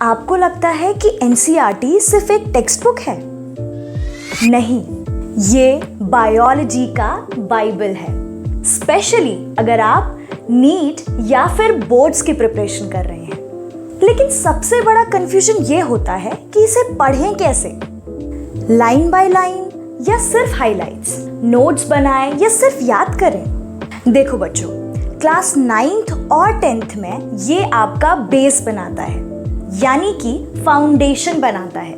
आपको लगता है कि एनसीईआरटी सिर्फ एक टेक्स्ट बुक है? नहीं, ये बायोलॉजी का बाइबल है। स्पेशली अगर आप नीट या फिर बोर्ड्स की प्रिपरेशन कर रहे हैं। लेकिन सबसे बड़ा कंफ्यूजन ये होता है कि इसे पढ़ें कैसे? लाइन बाय लाइन या सिर्फ हाइलाइट्स? नोट्स बनाएं या सिर्फ याद करें? देखो बच्चों, क्लास 9th और 10th में ये आपका बेस बनाता है, यानी कि फाउंडेशन बनाता है।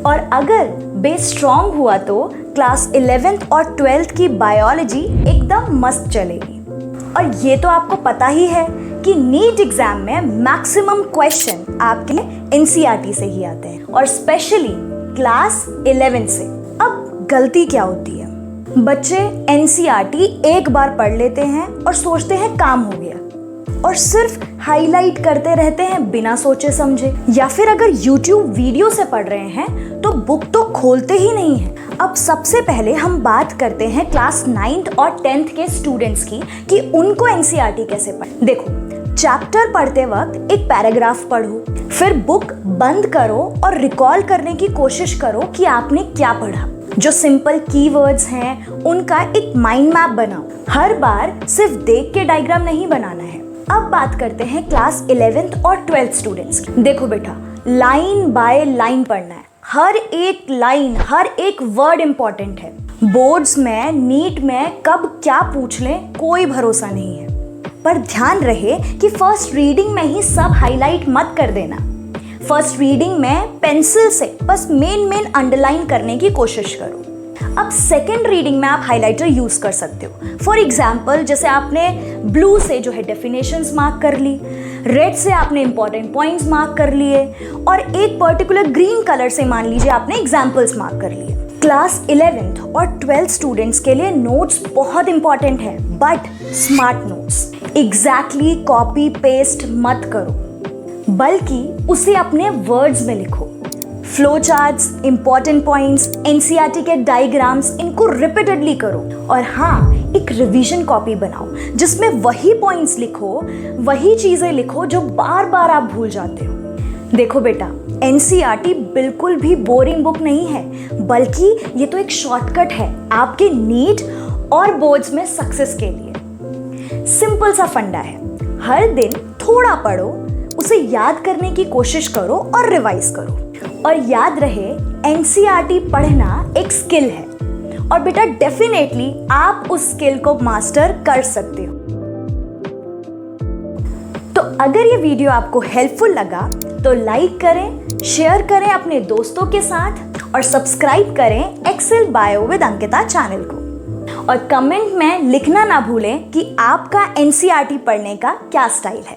और अगर बेस स्ट्रॉन्ग हुआ तो क्लास 11th और 12th की बायोलॉजी एकदम मस्त चलेगी। और ये तो आपको पता ही है कि नीट एग्जाम में मैक्सिमम क्वेश्चन आपके एनसीईआरटी से ही आते हैं, और स्पेशली क्लास 11 से। अब गलती क्या होती है? बच्चे एनसीईआरटी एक बार पढ़ लेते हैं और सोचते हैं काम हो गया, और सिर्फ हाईलाइट करते रहते हैं बिना सोचे समझे। या फिर अगर YouTube वीडियो से पढ़ रहे हैं तो बुक तो खोलते ही नहीं है। अब सबसे पहले हम बात करते हैं क्लास 9th और 10th के स्टूडेंट्स की कि उनको एनसीईआरटी कैसे पढ़े। देखो, चैप्टर पढ़ते वक्त एक पैराग्राफ पढ़ो, फिर बुक बंद करो और रिकॉल करने की कोशिश करो कि आपने क्या पढ़ा। जो सिंपल कीवर्ड्स हैं उनका एक माइंड मैप बनाओ। हर बार सिर्फ देख के डायग्राम नहीं बनाना है। अब बात करते हैं क्लास 11th और 12th स्टूडेंट्स की। देखो बेटा, लाइन बाय लाइन पढ़ना है। हर एक लाइन, हर एक वर्ड इंपॉर्टेंट है। बोर्ड्स में, नीट में कब क्या पूछ लें कोई भरोसा नहीं है। पर ध्यान रहे कि फर्स्ट रीडिंग में ही सब हाईलाइट मत कर देना। फर्स्ट रीडिंग में पेंसिल से बस मेन अंडरलाइन करने की कोशिश करो। अब सेकेंड रीडिंग में आप हाइलाइटर यूज कर सकते हो। फॉर एग्जाम्पल, जैसे आपने ब्लू से जो है डेफिनेशंस मार्क कर ली, रेड से आपने इंपॉर्टेंट पॉइंट्स मार्क कर लिए, और एक पर्टिकुलर ग्रीन कलर से मान लीजिए आपने एग्जाम्पल्स मार्क कर लिए। क्लास 11th और 12th स्टूडेंट्स के लिए नोट्स बहुत इंपॉर्टेंट है, but smart notes. Exactly copy paste मत करो, बल्कि उसे अपने वर्ड्स में लिखो। Flow charts, important points, NCERT के डायग्राम्स, इनको रिपीटेडली करो। और हाँ, एक रिवीजन कॉपी बनाओ जिसमें वही पॉइंट्स लिखो, वही चीजें लिखो जो बार बार आप भूल जाते हो। देखो बेटा, एनसीईआरटी बिल्कुल भी बोरिंग बुक नहीं है, बल्कि ये तो एक शॉर्टकट है आपके नीट और बोर्ड्स में सक्सेस के लिए। सिंपल सा फंडा है, हर दिन थोड़ा पढ़ो, उसे याद करने की कोशिश करो और रिवाइज करो। और याद रहे, एनसीईआरटी पढ़ना एक स्किल है, और बेटा डेफिनेटली आप उस स्किल को मास्टर कर सकते हो। तो अगर ये वीडियो आपको हेल्पफुल लगा तो लाइक करें, शेयर करें अपने दोस्तों के साथ, और सब्सक्राइब करें Excel bio with Ankita channel को। और कमेंट में लिखना ना भूलें कि आपका एनसीईआरटी पढ़ने का क्या स्टाइल है।